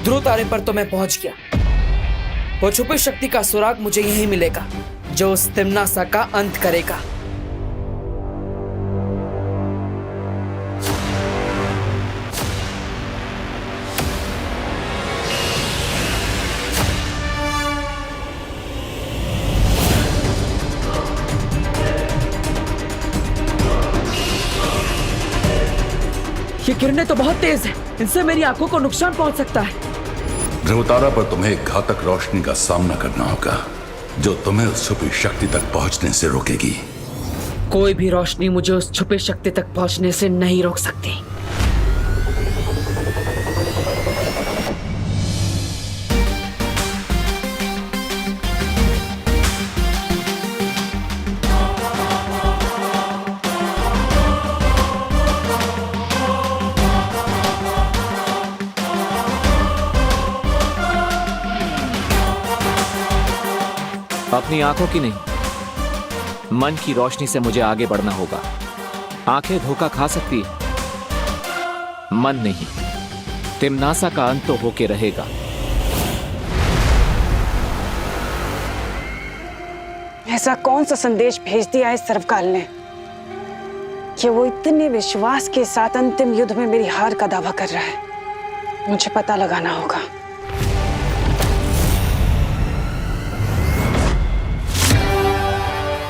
ध्रुव तारे पर तो मैं पहुंच गया। वो छुपी शक्ति का सुराग मुझे यही मिलेगा जो उस तिम्नासा का अंत करेगा। ये किरणें तो बहुत तेज है, इनसे मेरी आंखों को नुकसान पहुंच सकता है। ध्रुवतारा पर तुम्हें एक घातक रोशनी का सामना करना होगा जो तुम्हें उस छुपी शक्ति तक पहुंचने से रोकेगी। कोई भी रोशनी मुझे उस छुपी शक्ति तक पहुंचने से नहीं रोक सकती। अपनी आंखों की नहीं, मन की रोशनी से मुझे आगे बढ़ना होगा। आंखें धोखा खा सकती है, मन नहीं। तिम्नासा का अंत तो होके रहेगा। ऐसा कौन सा संदेश भेज दिया है सर्वकाल ने कि वो इतने विश्वास के साथ अंतिम युद्ध में मेरी हार का दावा कर रहा है? मुझे पता लगाना होगा।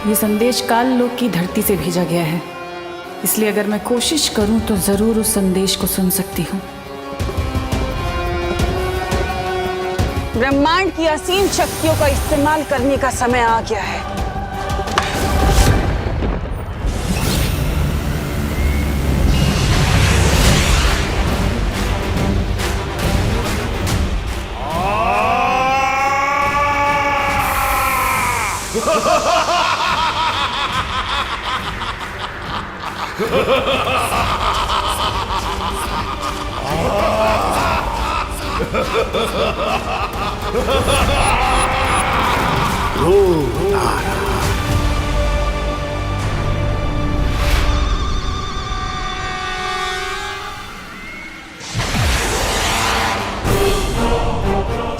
ये संदेश काल लोक की धरती से भेजा गया है, इसलिए अगर मैं कोशिश करूं तो जरूर उस संदेश को सुन सकती हूं। ब्रह्मांड की असीम शक्तियों का इस्तेमाल करने का समय आ गया है।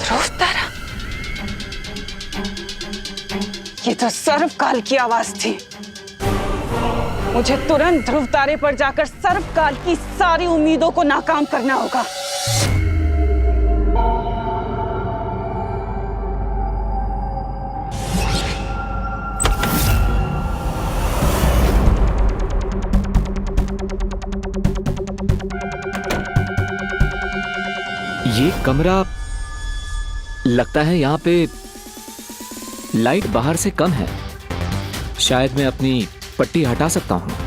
ध्रुवतारा, ये तो सर्वकाल की आवाज थी। मुझे तुरंत ध्रुवतारे पर जाकर सर्वकाल की सारी उम्मीदों को नाकाम करना होगा। ये कमरा लगता है यहाँ पे लाइट बाहर से कम है। शायद मैं अपनी पट्टी हटा सकता हूं।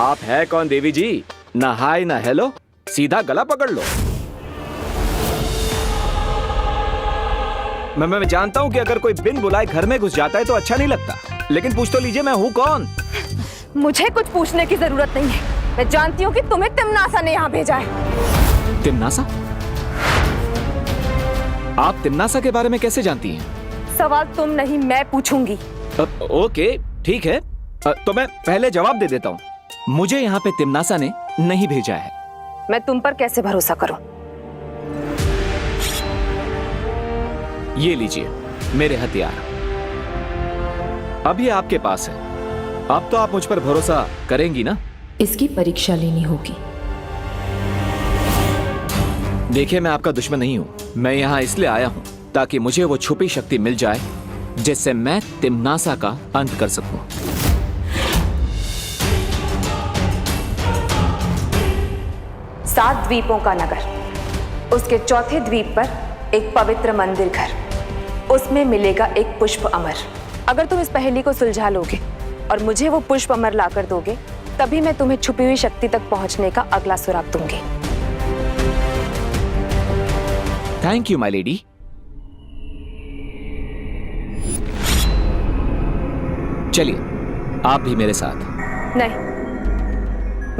आप है कौन देवी जी? ना हाय ना हेलो, सीधा गला पकड़ लो। मैं जानता हूं कि अगर कोई बिन बुलाए घर में घुस जाता है तो अच्छा नहीं लगता, लेकिन पूछ तो लीजिए मैं हूं कौन। मुझे कुछ पूछने की जरूरत नहीं है। मैं जानती हूँ कि तुम्हें तिम्नासा ने यहाँ भेजा है। तिम्नासा? आप तिम्नासा के बारे में कैसे जानती हैं? सवाल तुम नहीं मैं पूछूंगी। ओके ठीक है, तो मैं पहले जवाब दे देता हूँ। मुझे यहाँ पे तिम्नासा ने नहीं भेजा है। मैं तुम पर कैसे भरोसा करूं? ये लीजिए मेरे हथियार, अब ये आपके पास है। अब तो आप मुझ पर भरोसा करेंगी ना? इसकी परीक्षा लेनी होगी। देखिए मैं आपका दुश्मन नहीं हूं। मैं यहाँ इसलिए आया हूं ताकि मुझे वो छुपी शक्ति मिल जाए जिससे मैं तिम्नासा का अंत कर सकूं। सात द्वीपों का नगर, उसके चौथे द्वीप पर एक पवित्र मंदिर घर, उसमें मिलेगा एक पुष्प अमर। अगर तुम इस पहेली को सुलझा लोगे और मुझे वो पुष्प अमर लाकर दोगे तभी मैं तुम्हें छुपी हुई शक्ति तक पहुंचने का अगला सुराग दूंगी। Thank you my lady. चलिए आप भी मेरे साथ। नहीं,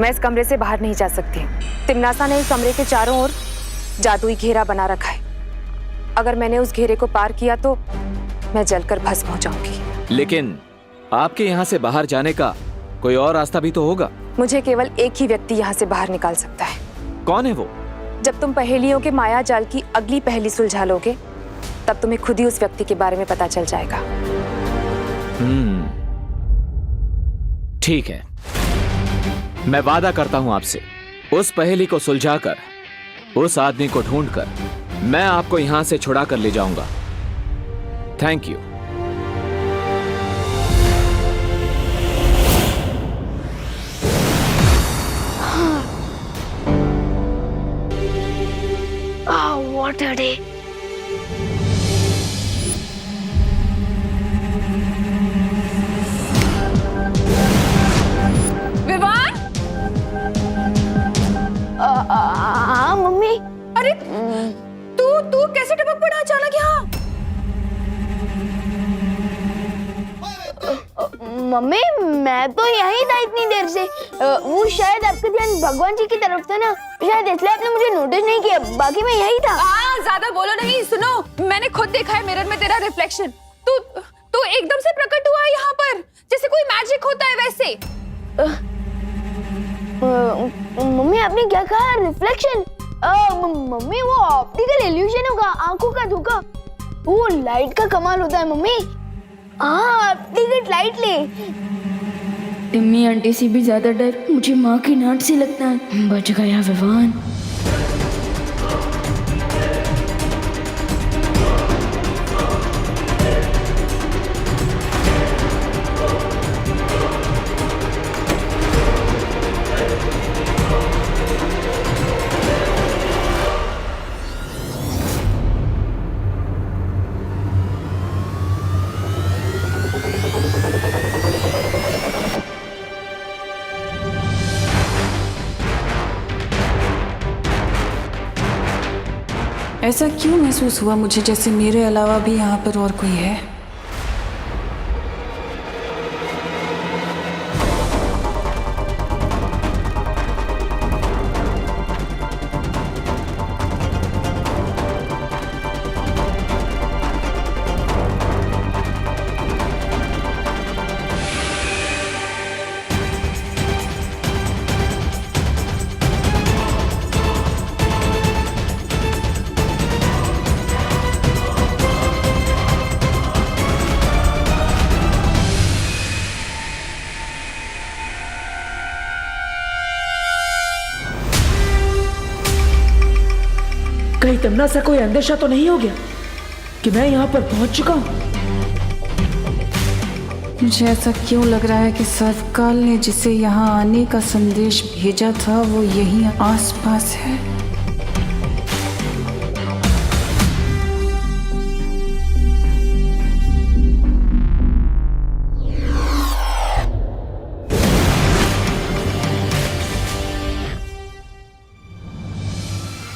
मैं इस कमरे से बाहर नहीं जा सकती। तिम्नासा ने इस कमरे के चारों ओर जादुई घेरा बना रखा है। अगर मैंने उस घेरे को पार किया तो मैं जलकर भस्म हो जाऊंगी। लेकिन आपके यहाँ से बाहर जाने का कोई और रास्ता भी तो होगा। मुझे केवल एक ही व्यक्ति यहाँ से बाहर निकाल सकता है। कौन है वो? जब तुम पहेलियों के माया जाल की अगली पहेली सुलझा लोगे तब तुम्हें खुद ही उस व्यक्ति के बारे में पता चल जाएगा। ठीक है, मैं वादा करता हूं आपसे, उस पहेली को सुलझाकर उस आदमी को ढूंढकर मैं आपको यहां से छुड़ा कर ले जाऊंगा। Thank you. What a day. Vivaan! हाँ मम्मी। अरे तू कैसे टपक पड़ा अचानक यहाँ? मम्मी मैं तो यहीं था इतनी देर से। वो शायद आपका ध्यान भगवान जी की तरफ था ना, शायद इसलिए आपने मुझे नोटिस नहीं किया। बाकी मैं यहीं था। ज्यादा बोलो नहीं। सुनो, मैंने खुद देखा है मिरर में तेरा रिफ्लेक्शन। तू एकदम से प्रकट हुआ है यहाँ पर, जैसे कोई मैजिक होता है वैसे। मम्मी आपने क्या कहा? रिफ्लेक्शन? मम्मी वो ऑप्टिकल इल्यूजन होगा, आंखों का धोखा। वो लाइट का कमाल होता है मम्मी। हाँ, टिकट लाइट ले। टिम्मी आंटी से भी ज्यादा डर मुझे माँ की डांट से लगता है। बच गया विवान। ऐसा क्यों महसूस हुआ मुझे जैसे मेरे अलावा भी यहाँ पर और कोई है? कहीं तिम्नासा कोई अंदेशा तो नहीं हो गया कि मैं यहाँ पर पहुंच चुका हूँ? मुझे ऐसा क्यों लग रहा है कि सर्वकाल ने जिसे यहाँ आने का संदेश भेजा था वो यहीं आसपास है।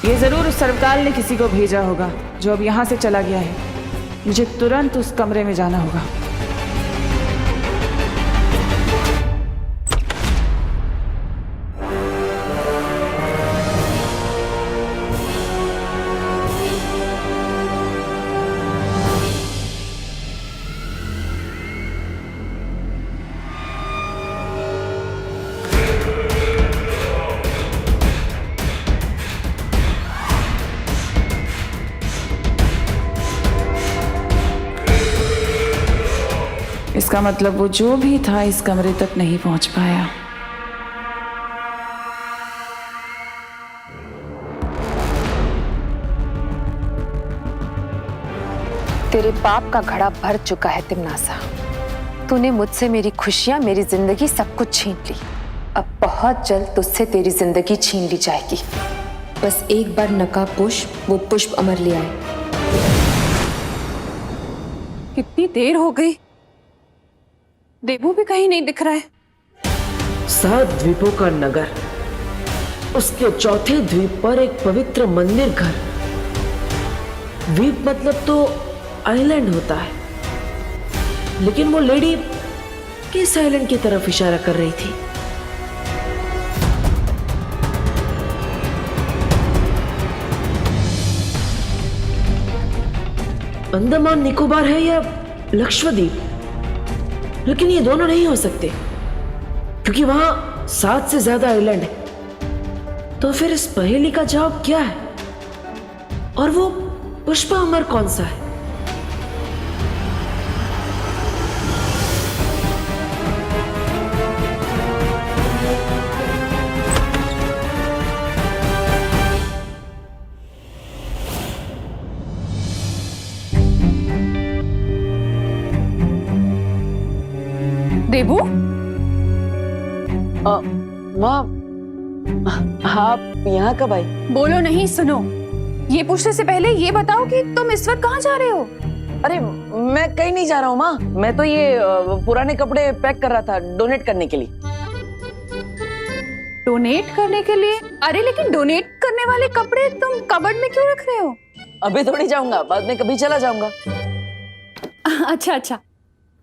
ये जरूर उस सर्वकाल ने किसी को भेजा होगा जो अब यहाँ से चला गया है। मुझे तुरंत उस कमरे में जाना होगा। इसका मतलब वो जो भी था इस कमरे तक नहीं पहुंच पाया। तेरे पाप का घड़ा भर चुका है तिम्नासा। तूने मुझसे मेरी खुशियां, मेरी जिंदगी सब कुछ छीन ली। अब बहुत जल्द तुझसे तेरी जिंदगी छीन ली जाएगी। बस एक बार नकाब पुष्प, वो पुष्प अमर ले आए। कितनी देर हो गई, देवू भी कहीं नहीं दिख रहा है। 7 द्वीपों का नगर, उसके चौथे द्वीप पर एक पवित्र मंदिर घर। द्वीप मतलब तो आइलैंड होता है, लेकिन वो लेडी किस आइलैंड की तरफ इशारा कर रही थी? अंडमान निकोबार है या लक्षद्वीप, लेकिन ये दोनों नहीं हो सकते क्योंकि वहां 7 से ज्यादा आइलैंड है। तो फिर इस पहेली का जवाब क्या है? और वो पुष्पा अमर कौन सा है? देबू, माँ, आप यहाँ कब आई? बोलो नहीं, सुनो। ये पूछने से पहले ये बताओ कि तुम इस वक्त कहाँ जा रहे हो? अरे मैं कहीं नहीं जा रहा हूँ माँ, मैं तो ये पुराने कपड़े पैक कर रहा था डोनेट करने के लिए। डोनेट करने के लिए? अरे लेकिन डोनेट करने वाले कपड़े तुम कबर्ड में क्यों रख रहे हो? अभी थोड़ी जाऊंगा, बाद में कभी चला जाऊंगा। अच्छा अच्छा।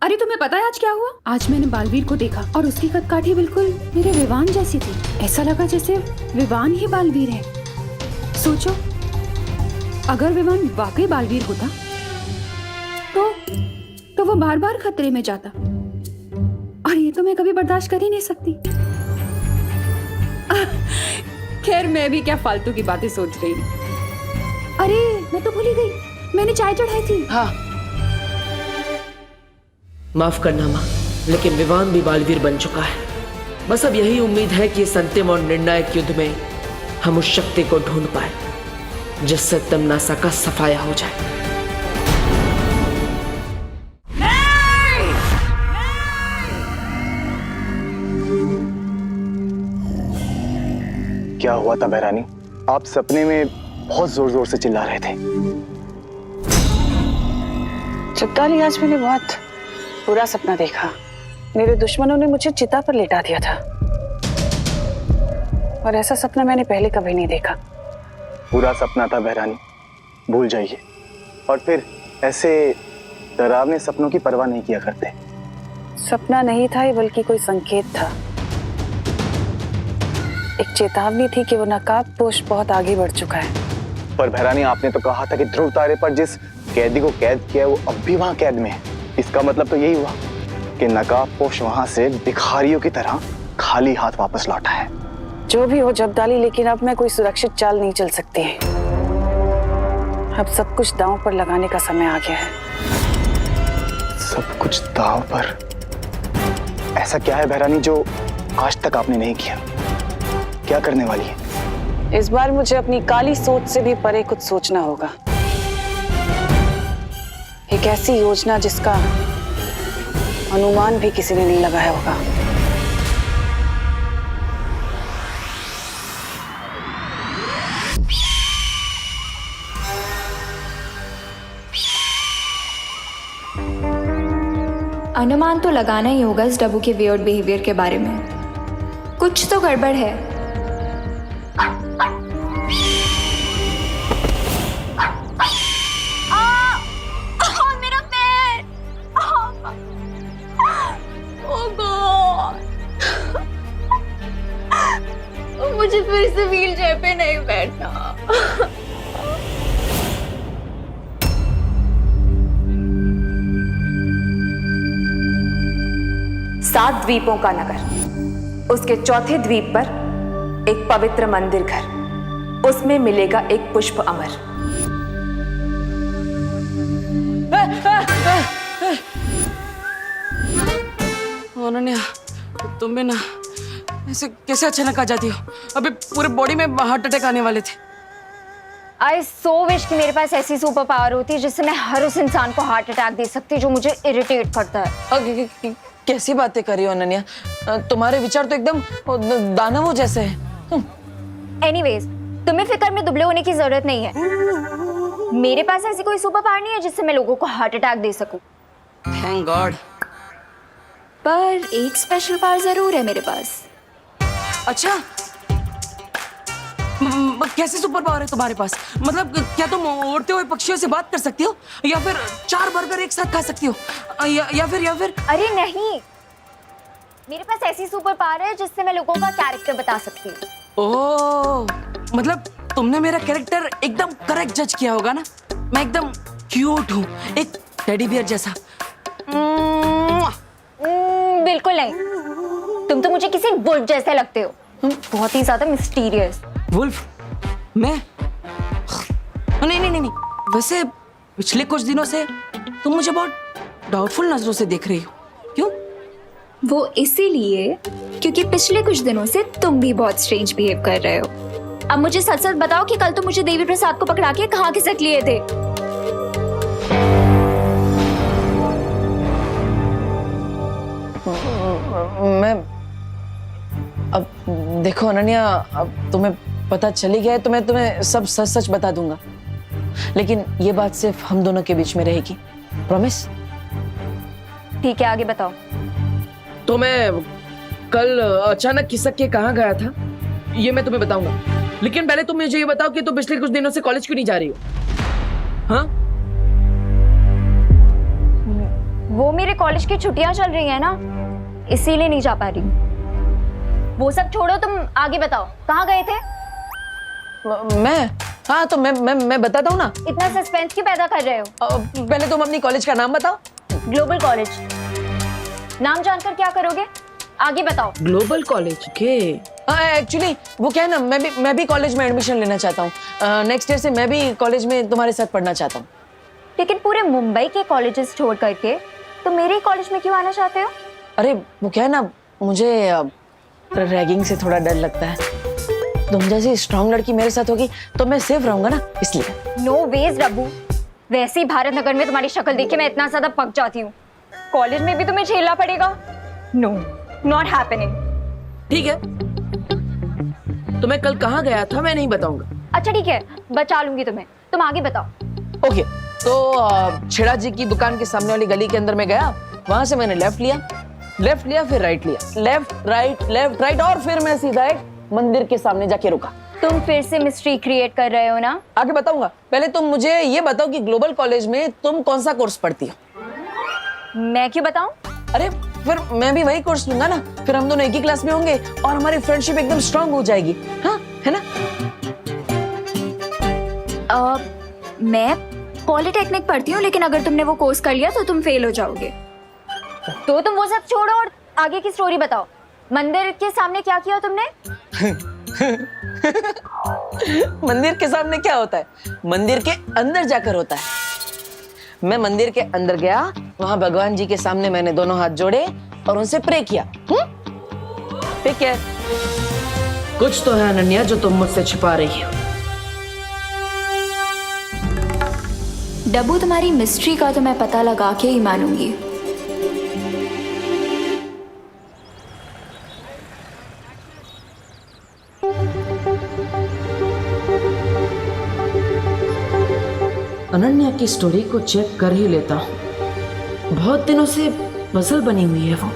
अरे तुम्हें पता है आज क्या हुआ? आज मैंने बालवीर को देखा और उसकी कदकाठी बिल्कुल मेरे विवान जैसी थी। ऐसा लगा जैसे विवान ही बालवीर है। सोचो, अगर विवान वाकई बालवीर होता तो वो बार बार खतरे में जाता, और ये तो मैं कभी बर्दाश्त कर ही नहीं सकती। खैर, मैं भी क्या फालतू की बातें सोच रही हूँ। अरे मैं तो भूल ही गई, मैंने चाय चढ़ाई थी। हाँ, माफ करना माँ, लेकिन विवान भी बालवीर बन चुका है। बस अब यही उम्मीद है कि इस अंतिम और निर्णायक युद्ध में हम उस शक्ति को ढूंढ पाए जिससे तिम्नासा का सफाया हो जाए। क्या हुआ था बहरानी? आप सपने में बहुत जोर जोर से चिल्ला रहे थे। चित्ताली, आज मैंने बहुत बुरा सपना देखा। मेरे दुश्मनों ने मुझे चिता पर लेटा दिया था, और ऐसा सपना मैंने पहले कभी नहीं देखा। पूरा सपना था बहरानी, भूल जाइए। और फिर ऐसे डरावने सपनों की परवाह नहीं किया करते। सपना नहीं था ये, बल्कि कोई संकेत था। एक चेतावनी थी कि वो नकाबपोश बहुत आगे बढ़ चुका है। पर बहरानी, आपने तो कहा था कि ध्रुव तारे पर जिस कैदी को कैद किया है वो अब भी वहां कैद में है। इसका मतलब तो यही हुआ कि नकाबपोश वहां से भिखारियों की तरह खाली हाथ वापस लौटा है। जो भी हो जब्दाली, लेकिन अब मैं कोई सुरक्षित चाल नहीं चल सकती। अब सब कुछ दांव पर लगाने का समय आ गया है। सब कुछ दांव पर? ऐसा क्या है बहरानी जो आज तक आपने नहीं किया? क्या करने वाली है? इस बार मुझे अपनी काली सोच से भी परे कुछ सोचना होगा। एक ऐसी योजना जिसका अनुमान भी किसी ने नहीं लगाया होगा। अनुमान तो लगाना ही होगा इस डब्बू के वियर्ड बिहेवियर के बारे में। कुछ तो गड़बड़ है। मेरा पैर! ओह गॉड! मुझे फिर से व्हील चेयर पे नहीं बैठना। सात द्वीपों का नगर, उसके चौथे द्वीप पर एक पवित्र मंदिर घर, उसमें मिलेगा एक पुष्प अमर। अनन्या, तुम भी ना ऐसे कैसे अचानक आ जाती हो? अभी पूरे बॉडी में हार्ट अटैक आने वाले थे। आई सो विश कि मेरे पास ऐसी सुपर पावर होती जिससे मैं हर उस इंसान को हार्ट अटैक दे सकती जो मुझे इरिटेट करता है। कैसी बातें कर रही हो अनन्या? तुम्हारे विचार तो एकदम दानवों जैसे हैं। एनीवेज, तुम्हें फिक्र में दुबले होने की जरूरत नहीं है। मेरे पास ऐसी कोई सुपर पावर नहीं है जिससे मैं लोगों को हार्ट अटैक दे सकूं। Thank God. पर एक स्पेशल पावर जरूर है मेरे पास। अच्छा, कैसे सुपर पावर है तुम्हारे पास? मतलब क्या तुम उड़ते हुए पक्षियों से बात कर सकती हो, या फिर 4 बर्गर एक साथ खा सकती हो, या फिर अरे नहीं, मेरे पास ऐसी सुपर पावर है जिससे मैं लोगों का कैरेक्टर बता सकती हूँ। ओह, मतलब तुमने मेरा कैरेक्टर एकदम करेक्ट जज किया होगा ना। मैं एकदम क्यूट हूँ, एक टेडी बियर जैसा। बिल्कुल नहीं, तुम तो मुझे किसी वुल्फ जैसे लगते हो, बहुत ही ज्यादा मिस्टीरियस। वुल्फ? मैं? नहीं, वैसे पिछले कुछ दिनों से तुम मुझे बहुत डाउटफुल नजरों से देख रही हो, क्यों? वो इसीलिए क्योंकि पिछले कुछ दिनों से तुम भी बहुत स्ट्रेंज बिहेव कर रहे हो। अब मुझे सच सच बताओ कि कल तुम मुझे देवी प्रसाद को पकड़ा के कहाँ खिसक लिए थे? मैं अब देखो अनन्या, अब तुम्हें पता चली गया है तो मैं तुम्हें सब सच सच बता दूंगा, लेकिन ये बात सिर्फ हम दोनों के बीच में रहेगी, प्रॉमिस? ठीक है, आगे बताओ। तो मैं कल अचानक खिसक के कहाँ गया था ये मैं तुम्हें बताऊंगा, लेकिन पहले तुम मुझे ये बताओ कि तुम पिछले कुछ दिनों से कॉलेज क्यों नहीं जा रही हो? हाँ? वो मेरे कॉलेज की छुट्टियां चल रही है ना, इसीलिए नहीं जा पा रही हूँ। वो सब छोड़ो, तुम आगे बताओ, कहाँ गए थे? मैं? हाँ तो मैं बताता हूँ ना। इतना सस्पेंस क्यों पैदा कर रहे हो? पहले तुम अपनी कॉलेज का नाम बताओ। Global college. नाम जानकर क्या करोगे? आगे बताओ। ग्लोबल कॉलेज के? एक्चुअली वो क्या है ना, मैं भी कॉलेज में एडमिशन लेना चाहता हूँ। नेक्स्ट ईयर से मैं भी कॉलेज में तुम्हारे साथ पढ़ना चाहता हूँ। लेकिन पूरे मुंबई के कॉलेजेस छोड़ करके तुम मेरे ही कॉलेज में क्यों आना चाहते हो? अरे वो क्या है ना, मुझे रैगिंग से थोड़ा डर लगता है। तुम जैसी स्ट्रांग लड़की मेरे साथ होगी तो मैं सेफ रहूंगा ना, इसलिए। नो वेज रब्बू, वैसे ही भारत नगर में तुम्हारी शक्ल देख के मैं इतना ज्यादा पक जाती हूँ, कॉलेज में भी तुम्हें झेलना पड़ेगा। No, not happening. ठीक है, तो मैं कल कहाँ गया था मैं नहीं बताऊंगा। अच्छा ठीक है, बचा लूंगी तुम्हें, तुम आगे बताओ। ओके, तो छेड़ा जी की दुकान के सामने वाली गली के अंदर में गया, वहां से मैंने लेफ्ट लिया फिर राइट लिया, लेफ्ट राइट और फिर मैं सीधा एक मंदिर के सामने जाके रुका। तुम फिर से मिस्ट्री क्रिएट कर रहे हो ना? आगे बताऊंगा, पहले तुम मुझे ये बताओ कि ग्लोबल कॉलेज में तुम कौन सा कोर्स पढ़ती हो? मैं क्यों बताऊं? अरे फिर मैं भी वही कोर्स लूंगा ना, फिर हम दोनों एक ही क्लास में होंगे और हमारी फ्रेंडशिप एकदम स्ट्रांग हो जाएगी। हाँ, है ना? मैं पॉलिटेक्निक पढ़ती हूँ, लेकिन अगर तुमने वो कोर्स कर लिया तो तुम फेल हो जाओगे। तो तुम वो सब छोड़ो और आगे की स्टोरी बताओ। मंदिर के सामने क्या किया तुमने? मंदिर के सामने क्या होता है? मंदिर के अंदर जाकर होता है। मैं मंदिर के अंदर गया, वहां भगवान जी के सामने मैंने दोनों हाथ जोड़े और उनसे प्रे किया। ठीक है, कुछ तो है अनन्या जो तुम मुझसे छिपा रही हो। डब्बू, तुम्हारी मिस्ट्री का तो मैं पता लगा के ही मानूंगी। अनन्या की स्टोरी को चेक कर ही लेता हूँ, बहुत दिनों से पजल बनी हुई है वो।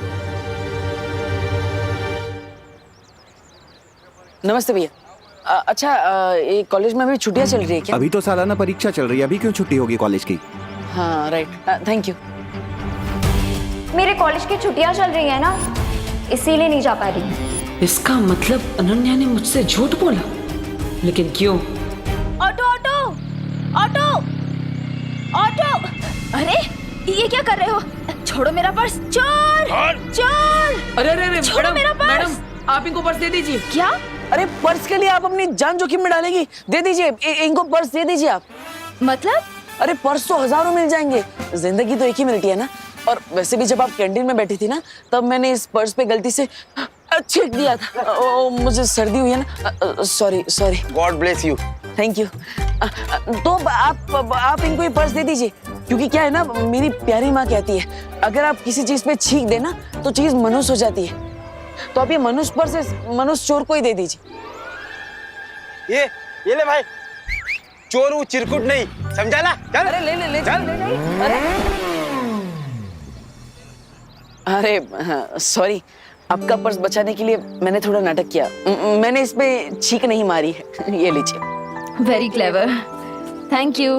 नमस्ते भैया। अच्छा, ये कॉलेज में अभी छुट्टियां चल रही है क्या? अभी तो सालाना परीक्षा चल रही है, अभी क्यों छुट्टी होगी कॉलेज की? हाँ राइट, थैंक यू। मेरे कॉलेज की छुट्टियां चल रही है ना, इसीलिए नहीं जा पा रही। इसका मतलब अनन्या ने मुझसे झूठ बोला, लेकिन क्यों? Auto auto auto auto! अरे ये क्या कर रहे हो? छोड़ो मेरा पर्स! चोर! चोर! अरे छोड़ो मेरा पर्स! मैडम आप इनको पर्स दे दीजिए। क्या? अरे पर्स के लिए आप अपनी जान जोखिम में डालेंगी? दे दीजिए, इनको पर्स दे दीजिए आप। मतलब? अरे पर्स तो हजारों मिल जाएंगे, जिंदगी तो एक ही मिलती है ना। और वैसे भी जब आप कैंटीन में बैठी थी ना, तब मैंने इस पर्स पे गलती से छिड़क दिया था। मुझे सर्दी हुई है ना, sorry. God bless you. Thank you. तो आप इनको ये पर्स दे दीजिए, क्योंकि क्या है ना, मेरी प्यारी माँ कहती है अगर आप किसी चीज पे छींक देना तो चीज मनुष्य हो जाती है। तो आप ये मनुष्य पर्स मनुष्य चोर को ही दे दीजिए। ये ले भाई, चोर वो चिरकुट नहीं, समझा ना? चल। अरे ले चल। अरे सॉरी, आपका पर्स बचाने के लिए मैंने थोड़ा नाटक किया। मैंने इसमें छींक नहीं मारी है। ये लीजिए। Very clever, thank you.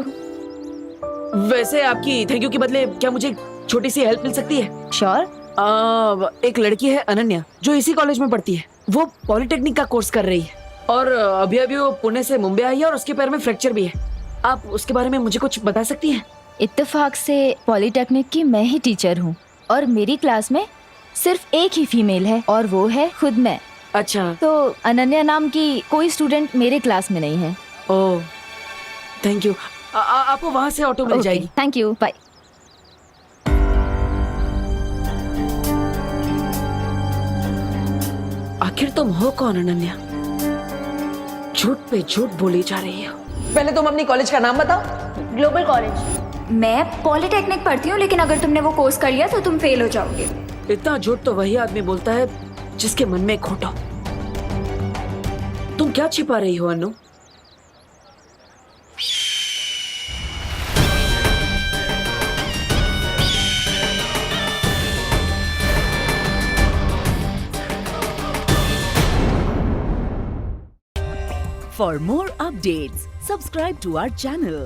वैसे आपकी थैंक यू के बदले क्या मुझे छोटी सी हेल्प मिल सकती है? श्योर। एक लड़की है अनन्या जो इसी कॉलेज में पढ़ती है। वो पॉलिटेक्निक का कोर्स कर रही है और अभी अभी वो पुणे से मुंबई आई है और उसके पैर में फ्रैक्चर भी है। आप उसके बारे में मुझे कुछ बता सकती हैं? इत्तेफाक से पॉलिटेक्निक की मैं ही टीचर हूँ और मेरी क्लास में सिर्फ एक ही फीमेल है और वो है खुद मैं। अच्छा। तो अनन्या नाम की कोई स्टूडेंट मेरे क्लास में नहीं है। Oh, thank you. आपको वहाँ से ऑटो मिल जाएगी। Thank you, bye. आखिर तुम हो कौन अनन्या? झूठ पे झूठ बोली जा रही हो। पहले तुम अपनी कॉलेज का नाम बताओ। Global college. मैं पॉलिटेक्निक पढ़ती हूँ, लेकिन अगर तुमने वो कोर्स कर लिया तो तुम फेल हो जाओगे। इतना झूठ तो वही आदमी बोलता है जिसके मन में खोट हो। तुम क्या छिपा रही हो अनु? For more updates, subscribe to our channel,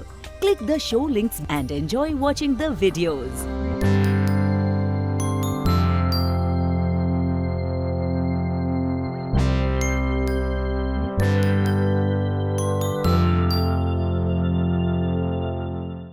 click the show links and enjoy watching the videos.